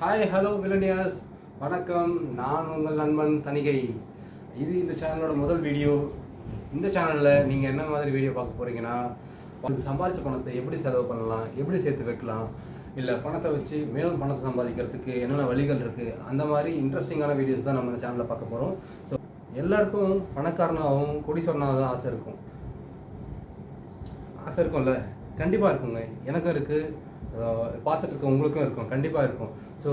Hi hello மில்லனியர்ஸ், வணக்கம். நான் உங்கள் நண்பன் தணிகை. இது இந்த சேனலோட முதல் வீடியோ. இந்த சேனலில் நீங்கள் என்ன மாதிரி வீடியோ பார்க்க போகிறீங்கன்னா, சம்பாதிச்ச பணத்தை எப்படி செலவு பண்ணலாம், எப்படி சேர்த்து வைக்கலாம், இல்லை பணத்தை வச்சு மேலும் பணத்தை சம்பாதிக்கிறதுக்கு என்னென்ன வழிகள் இருக்குது, அந்த மாதிரி இன்ட்ரெஸ்டிங்கான வீடியோஸ் தான் நம்ம இந்த சேனலில் பார்க்க போகிறோம். ஸோ எல்லாருக்கும் பணக்காரனாகவும் கோடீஸ்வரனாக ஆசை இருக்கும்ல? கண்டிப்பாக இருக்குங்க. எனக்கும் இருக்குது, பார்த்துட்டு இருக்க உங்களுக்கும் இருக்கும், கண்டிப்பாக இருக்கும். ஸோ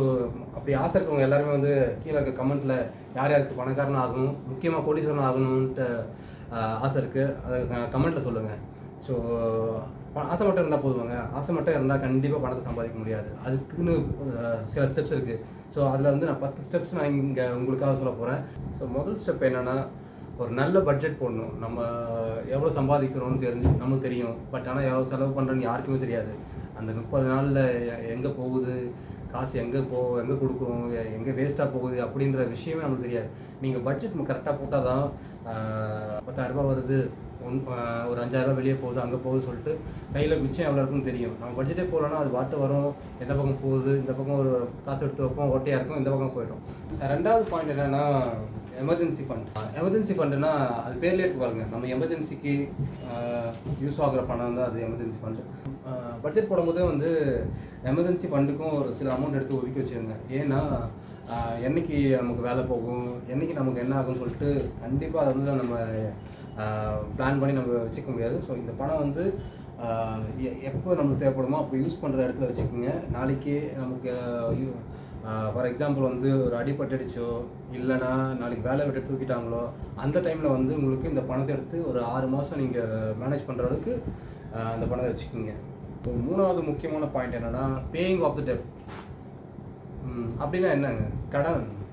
அப்படி ஆசை இருக்கவங்க எல்லாருமே வந்து கீழே இருக்க கமெண்ட்டில் யார் யாருக்கு பணக்காரன் ஆகணும், முக்கியமாக கோடீஸ்வரன் ஆகணுன்ட்டு ஆசை இருக்குது, அதை கமெண்ட்டில் சொல்லுங்கள். ஸோ ஆசை மட்டும் இருந்தால் போதுவாங்க. ஆசை மட்டும் இருந்தால் கண்டிப்பாக பணத்தை சம்பாதிக்க முடியாது. அதுக்குன்னு சில ஸ்டெப்ஸ் இருக்குது. ஸோ அதில் வந்து நான் 10 ஸ்டெப்ஸ் நான் இங்கே உங்களுக்காக சொல்ல போகிறேன். ஸோ முதல் ஸ்டெப் என்னென்னா, ஒரு நல்ல பட்ஜெட் போடணும். நம்ம எவ்வளோ சம்பாதிக்கிறோம்னு நமக்கு தெரியும். பட் ஆனால் எவ்வளோ செலவு பண்ணுறோன்னு யாருக்குமே தெரியாது. அந்த 30 நாளில் எங்கே போகுது காசு, எங்கே கொடுக்குறோம், எங்கே வேஸ்ட்டாக போகுது அப்படின்ற விஷயமே நமக்கு தெரியாது. நீங்கள் பட்ஜெட் கரெக்டாக போட்டால் தான் 10,000 வருது, ஒரு 5,000 வெளியே போகுது, அங்கே போகுது சொல்லிட்டு கையில் மிச்சம் எவ்வளோ இருக்குன்னு தெரியும். நம்ம பட்ஜெட்டே போகலன்னா அது பாட்டு வரும், எந்த பக்கம் போகுது, இந்த பக்கம் ஒரு காசு எடுத்து வைப்போம், ஓட்டையாக இருக்கும், இந்த பக்கம் போயிடும். ரெண்டாவது பாயிண்ட் என்னென்னா, எமர்ஜென்சி ஃபண்ட். எமர்ஜென்சி ஃபண்டுனா அது பேர்லேயே இருக்கு பாருங்க. நம்ம எமர்ஜென்சிக்கு யூஸ் ஆகிற பணம் தான் அது எமர்ஜென்சி ஃபண்டு. பட்ஜெட் போடும்போதே வந்து எமர்ஜென்சி ஃபண்டுக்கும் ஒரு சில அமௌண்ட் எடுத்து ஒதுக்கி வச்சுருங்க. ஏன்னா என்றைக்கு நமக்கு வேலை போகும், என்றைக்கு நமக்கு என்ன ஆகும்னு சொல்லிட்டு கண்டிப்பாக அதை வந்து நம்ம பிளான் பண்ணி நம்ம வச்சுக்க முடியாது. ஸோ இந்த பணம் வந்து எப்போ நமக்கு தேவைப்படுமோ அப்போ யூஸ் பண்ணுற இடத்துல வச்சுக்கோங்க. நாளைக்கு நமக்கு ஃபார் எக்ஸாம்பிள் வந்து ஒரு அடிபட்டுடுச்சோ, இல்லைனா நாளைக்கு வேலை விட்டு தூக்கிட்டாங்களோ, அந்த டைமில் வந்து உங்களுக்கு இந்த பணத்தை எடுத்து ஒரு 6 மாதம் நீங்கள் மேனேஜ் பண்ணுற அளவுக்கு அந்த பணத்தை வச்சுக்கோங்க. ஸோ மூணாவது முக்கியமான பாயிண்ட் என்னென்னா, பேயிங் ஆஃப் த டெப்ட். அப்படின்னா என்னங்க?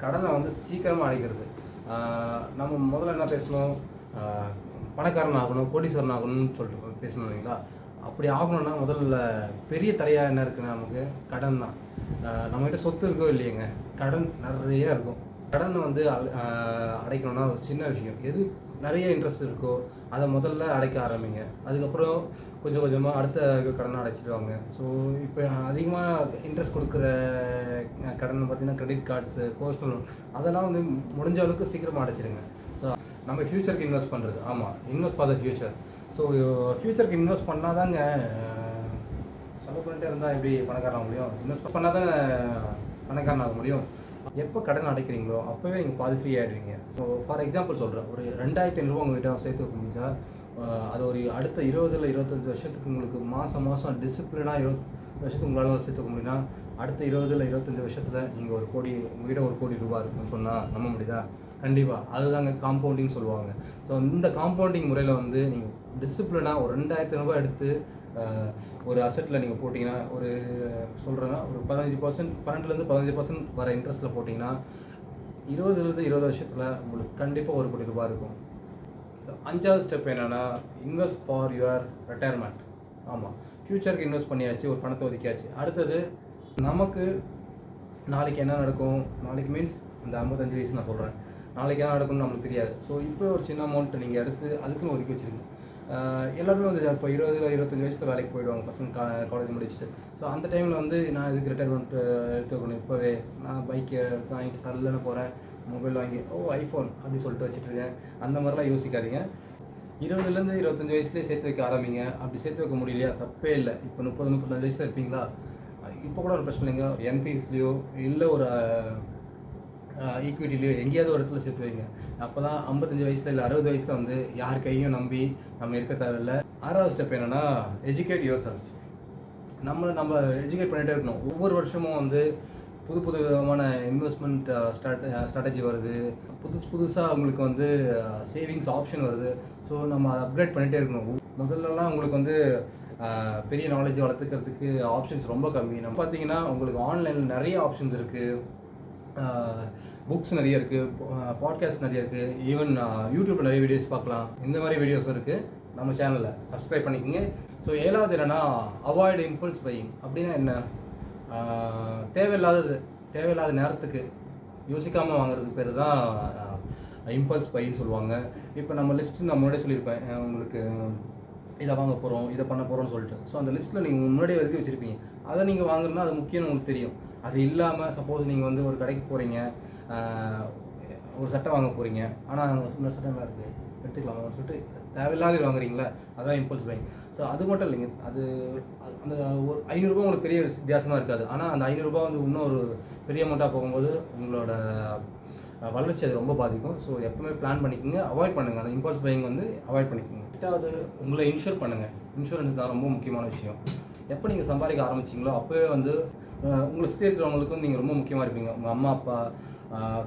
கடனை வந்து சீக்கிரமாக அடைக்கிறது. நம்ம முதல்ல என்ன பேசணும், பணக்காரன் ஆகணும், கோடீஸ்வரன் ஆகணும்னு சொல்லிட்டு பேசணும் இல்லைங்களா? அப்படி ஆகணும்னா முதல்ல பெரிய தடையாக என்ன இருக்குன்னா, நமக்கு கடன் தான். நம்மகிட்ட சொத்து இருக்கோ இல்லையங்க, கடன் நிறைய இருக்கும். கடன் வந்து அடைக்கணும்னா ஒரு சின்ன விஷயம், எது நிறைய இன்ட்ரெஸ்ட் இருக்கோ அதை முதல்ல அடைக்க ஆரம்பிங்க. அதுக்கப்புறம் கொஞ்சம் கொஞ்சமாக அடுத்த கடனை அடைச்சிடுவாங்க. ஸோ இப்போ அதிகமாக இன்ட்ரெஸ்ட் கொடுக்குற கடன் பார்த்திங்கன்னா கிரெடிட் கார்ட்ஸு, பர்சனல், அதெல்லாம் வந்து முடிஞ்ச அளவுக்கு சீக்கிரமாக அடைச்சிடுங்க. ஸோ நம்ம ஃப்யூச்சருக்கு இன்வெஸ்ட் பண்ணுறது, ஆமாம், invest for the future. So ஃப்யூச்சருக்கு இன்வெஸ்ட் பண்ணால் தாங்க, செலவு பண்ணிட்டே இருந்தால் எப்படி பணக்காரன் ஆக முடியும்? இன்வெஸ்ட் பண்ணால் தான் பணக்காரன் ஆக முடியும். எப்போ கடன் அடைக்கிறீங்களோ அப்போவே நீங்கள் பாதி ஃப்ரீ ஆகிடுவீங்க. ஸோ ஃபார் எக்ஸாம்பிள் சொல்கிறேன், ஒரு 2,500 உங்கள்கிட்ட சேர்த்து வைக்க முடிஞ்சா, அது ஒரு அடுத்த 20 இல்லை 25 வருஷத்துக்கு உங்களுக்கு மாதம் டிசிப்ளினாக 20 வருஷத்துக்கு உங்களால் சேர்த்து வைக்க முடியும்னா, அடுத்த 20 இல்லை 25 வருஷத்தில் நீங்கள் உங்கள்கிட்ட 1 கோடி ரூபா இருக்குன்னு சொன்னால் நம்ப முடியுதா? கண்டிப்பாக. அதுதாங்க காம்பவுண்டிங் சொல்லுவாங்க. ஸோ இந்த காம்பவுண்டிங் முறையில் வந்து நீங்கள் டிசிப்ளினாக ஒரு 2,500 எடுத்து ஒரு அசெட்டில் நீங்கள் போட்டிங்கன்னா, ஒரு சொல்கிறேன்னா ஒரு 15%, 12% 15% வர இன்ட்ரெஸ்ட்டில் போட்டிங்கன்னா 20 வருஷத்தில் உங்களுக்கு கண்டிப்பாக 1 கோடி ரூபாய் இருக்கும். ஸோ 5வது ஸ்டெப் என்னென்னா, இன்வெஸ்ட் ஃபார் யுவர் ரிட்டையர்மெண்ட். ஆமாம், ஃப்யூச்சருக்கு இன்வெஸ்ட் பண்ணியாச்சு, ஒரு பணத்தை ஒதுக்கியாச்சு. அடுத்தது நமக்கு நாளைக்கு என்ன நடக்கும், நாளைக்கு மீன்ஸ் இந்த 55 வயசு நான் சொல்கிறேன், நாளைக்கு என்ன நடக்கும்னு நம்மளுக்கு தெரியாது. ஸோ இப்போ ஒரு சின்ன அமௌண்ட்டு நீங்கள் எடுத்து அதுக்குன்னு ஒதுக்கி வச்சுருங்க. எல்லாருமே வந்து இப்போ 20 25 வயசில் வேலைக்கு போயிடுவாங்க பசங்க, காலேஜ் முடிச்சுட்டு. ஸோ அந்த டைமில் வந்து நான் இதுக்கு ரிட்டைர்மெண்ட் எடுத்துக்கணும், இப்போவே நான் பைக்கை வாங்கிட்டு சல்லுன்னு போகிறேன், மொபைல் வாங்கி ஐஃபோன் அப்படி சொல்லிட்டு வச்சுட்ருக்கேன், அந்த மாதிரிலாம் யோசிக்காதீங்க. 20 25 வயசுலேயே சேர்த்து வைக்க ஆரம்பிங்க. அப்படி சேர்த்து வைக்க முடியலையா, தப்பே இல்லை. இப்போ 35 வயசில் இருப்பீங்களா, இப்போ கூட ஒரு பிரச்சனை இல்லைங்க, என்பிஎஸ்லேயோ இல்லை ஒரு ஈக்விட்டிலையோ எங்கேயாவது ஒரு இடத்துல சேர்த்து வைங்க. அப்போ தான் 55 வயசில் இல்லை 60 வயசில் வந்து யார் கையும் நம்பி நம்ம இருக்க தேவையில்லை. 6வது ஸ்டெப் என்னென்னா, எஜுகேட் யுவர் செல்ஃப். நம்ம எஜுகேட் பண்ணிகிட்டே இருக்கணும். ஒவ்வொரு வருஷமும் வந்து புது விதமான இன்வெஸ்ட்மெண்ட் ஸ்ட்ராட்டஜி வருது, புதுசாக உங்களுக்கு வந்து சேவிங்ஸ் ஆப்ஷன் வருது. ஸோ நம்ம அதை அப்கிரேட் பண்ணிகிட்டே இருக்கணும். முதல்லலாம் உங்களுக்கு வந்து பெரிய நாலேஜ் வளர்த்துக்கிறதுக்கு ஆப்ஷன்ஸ் ரொம்ப கம்மி. நம்ம பார்த்தீங்கன்னா உங்களுக்கு ஆன்லைனில் நிறைய ஆப்ஷன்ஸ் இருக்குது, புக்ஸ் நிறைய இருக்குது, பாட்காஸ்ட் நிறைய இருக்குது, ஈவன் யூடியூப்பில் நிறைய வீடியோஸ் பார்க்கலாம். இந்த மாதிரி வீடியோஸும் இருக்குது. நம்ம சேனலில் சப்ஸ்கிரைப் பண்ணிக்கோங்க. ஸோ 7வது என்னென்னா, அவாய்ட் இம்பல்ஸ் பையிங். அப்படின்னா என்ன, தேவையில்லாத நேரத்துக்கு யோசிக்காமல் வாங்குறதுக்கு பேர் தான் இம்பல்ஸ் பைன்னு சொல்லுவாங்க. இப்போ நம்ம லிஸ்ட்டு நான் முன்னாடியே சொல்லியிருப்பேன் உங்களுக்கு, இதை வாங்க போகிறோம், இதை பண்ண போகிறோம்னு சொல்லிட்டு. ஸோ அந்த லிஸ்ட்டில் நீங்கள் முன்னாடியே எழுதி வச்சுருப்பீங்க. அதை நீங்கள் வாங்குறதுனா அது முக்கியம்னு உங்களுக்கு தெரியும். அது இல்லாமல் சப்போஸ் நீங்கள் வந்து ஒரு கடைக்கு போகிறீங்க, ஒரு சட்டை வாங்க போகிறீங்க, ஆனால் இன்னொரு சட்டை நல்லா இருக்குது எடுத்துக்கலாமான்னு சொல்லிட்டு தேவையில்லாத வாங்குறீங்களா, அதான் இம்பல்ஸ் பையிங். ஸோ அது மட்டும் இல்லைங்க, அது அந்த ஒரு ரூ. 500 உங்களுக்கு பெரிய வித்தியாசமாக இருக்காது. ஆனால் அந்த ரூ. 500 வந்து இன்னும் ஒரு பெரிய அமௌண்ட்டாக போகும்போது உங்களோட வளர்ச்சி அது ரொம்ப பாதிக்கும். ஸோ எப்பவுமே பிளான் பண்ணிக்கோங்க, அவாய்ட் பண்ணுங்கள். அந்த இம்பல்ஸ் பையிங் வந்து அவாய்ட் பண்ணிக்கோங்க. எட்டாவது, உங்களை இன்ஷூர் பண்ணுங்கள். இன்சூரன்ஸ் தான் ரொம்ப முக்கியமான விஷயம். எப்போ நீங்கள் சம்பாதிக்க ஆரம்பிச்சிங்களோ அப்போவே வந்து உங்களை சுற்றி இருக்கிறவங்களுக்கும் நீங்கள் ரொம்ப முக்கியமாக இருப்பீங்க. உங்கள் அம்மா அப்பா,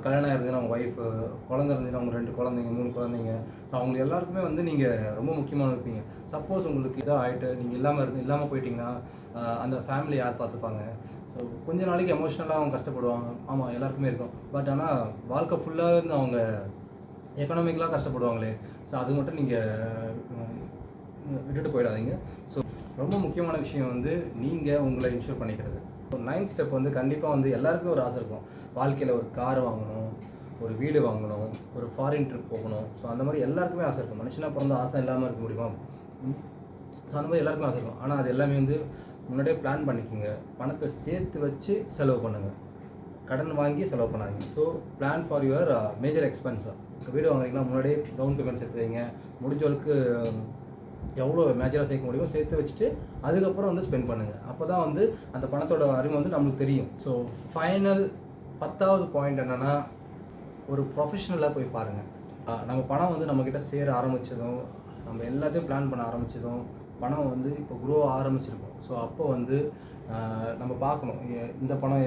கல்யாணம் இருந்ததுன்னா உங்கள் ஒய்ஃபு, குழந்தை இருந்ததுன்னா உங்கள் 2 குழந்தைங்க 3 குழந்தைங்க. ஸோ அவங்க எல்லாருக்குமே வந்து நீங்கள் ரொம்ப முக்கியமாக இருப்பீங்க. சப்போஸ் உங்களுக்கு இதாக ஆகிட்டு நீங்கள் இல்லாமல் போயிட்டீங்கன்னா அந்த ஃபேமிலி யார் பார்த்துப்பாங்க? ஸோ கொஞ்ச நாளைக்கு எமோஷ்னலாக அவங்க கஷ்டப்படுவாங்க. ஆமாம், எல்லாருக்குமே இருக்கும். பட் ஆனால் வாழ்க்கை ஃபுல்லாக இருந்து அவங்க எக்கனாமிக்கலாக கஷ்டப்படுவாங்களே. ஸோ அது மட்டும் நீங்கள் விட்டுட்டு போயிடாதீங்க. ஸோ ரொம்ப முக்கியமான விஷயம் வந்து நீங்கள் உங்களை இன்ஷூர் பண்ணிக்கிறது. 9th ஸ்டெப் வந்து கண்டிப்பாக வந்து எல்லாருக்குமே ஒரு ஆசை இருக்கும். வாழ்க்கையில் ஒரு கார் வாங்கணும், ஒரு வீடு வாங்கணும், ஒரு ஃபாரின் ட்ரிப் போகணும். ஸோ அந்த மாதிரி எல்லாருக்குமே ஆசை இருக்கும். மனுஷனாக பிறந்த ஆசை இல்லாமல் இருக்க முடியுமா? ஸோ அந்த மாதிரி எல்லாருக்குமே ஆசை இருக்கும். ஆனால் அது எல்லாமே வந்து முன்னாடியே பிளான் பண்ணிக்கோங்க. பணத்தை சேர்த்து வச்சு செலவு பண்ணுங்கள், கடன் வாங்கி செலவு பண்ணாதீங்க. So plan for your major expense. வீடு வாங்குறீங்கன்னா முன்னாடியே டவுன் பேமெண்ட் சேர்த்து வைங்க. முடிஞ்சளவுக்கு எவ்வளோ மேஜராக சேர்க்க முடியுமோ சேர்த்து வச்சுட்டு அதுக்கப்புறம் வந்து ஸ்பெண்ட் பண்ணுங்கள். அப்போ தான் வந்து அந்த பணத்தோட அறிவு வந்து நம்மளுக்கு தெரியும். ஸோ ஃபைனல் 10வது பாயிண்ட் என்னென்னா, ஒரு ப்ரொஃபஷனலாக போய் பாருங்கள். நம்ம பணம் வந்து நம்மக்கிட்ட சேர ஆரம்பித்ததும், நம்ம எல்லாத்தையும் பிளான் பண்ண ஆரம்பித்ததும், பணம் வந்து இப்போ க்ரோ ஆரம்பிச்சிருக்கும். ஸோ அப்போ வந்து நம்ம பார்க்கணும். இந்த பணம்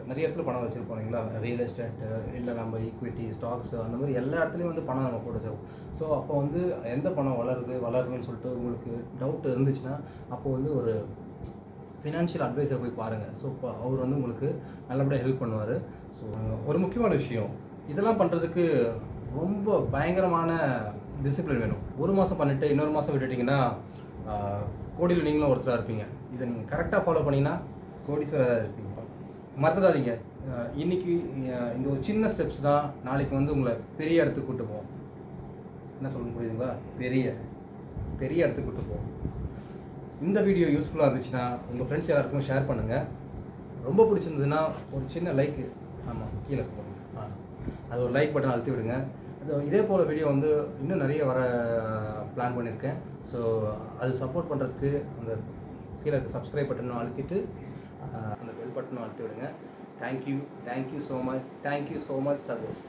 நிறைய இடத்துல பணம் வச்சுருப்போம் இல்லைங்களா, ரியல் எஸ்டேட்டு, இல்லை நம்ம ஈக்விட்டி, ஸ்டாக்ஸு, அந்த மாதிரி எல்லா இடத்துலையும் வந்து பணம் நம்ம போட்டு வச்சிருக்கோம். ஸோ அப்போ வந்து எந்த பணம் வளருதுன்னு சொல்லிட்டு உங்களுக்கு டவுட் இருந்துச்சுன்னா, அப்போ வந்து ஒரு ஃபினான்ஷியல் அட்வைசர் போய் பாருங்கள். ஸோ இப்போ அவர் வந்து உங்களுக்கு நல்லபடியாக ஹெல்ப் பண்ணுவார். ஸோ ஒரு முக்கியமான விஷயம், இதெல்லாம் பண்ணுறதுக்கு ரொம்ப பயங்கரமான டிசிப்ளின் வேணும். ஒரு மாதம் பண்ணிவிட்டு இன்னொரு மாதம் விட்டுட்டிங்கன்னா கோடியில் நீங்களும் ஒருத்தராக இருப்பீங்க. இதை நீங்கள் கரெக்டாக ஃபாலோ பண்ணிங்கன்னா கோடீஸ்வரராக இருப்பீங்க. மறந்துடாதீங்க, இன்றைக்கி இந்த ஒரு சின்ன ஸ்டெப்ஸ் தான் நாளைக்கு வந்து உங்களை பெரிய இடத்துக்கு கூட்டு போவோம். என்ன சொல்ல புரியுதுங்களா? பெரிய இடத்துக்கு கூட்டு போவோம். இந்த வீடியோ யூஸ்ஃபுல்லாக இருந்துச்சுன்னா உங்கள் ஃப்ரெண்ட்ஸ் எல்லாருக்கும் ஷேர் பண்ணுங்கள். ரொம்ப பிடிச்சிருந்ததுன்னா ஒரு சின்ன லைக்கு, ஆமாம் கீழே போடுங்க, அது ஒரு லைக் பட்டன் அழுத்தி விடுங்க. இதே போல் வீடியோ வந்து இன்னும் நிறைய வர பிளான் பண்ணியிருக்கேன். ஸோ அது சப்போர்ட் பண்ணுறதுக்கு அந்த கீழே இருக்க சப்ஸ்கிரைப் பட்டனும் அழுத்திட்டு அந்த பெல் பட்டனும் அழுத்தி விடுங்க. Thank you so much service.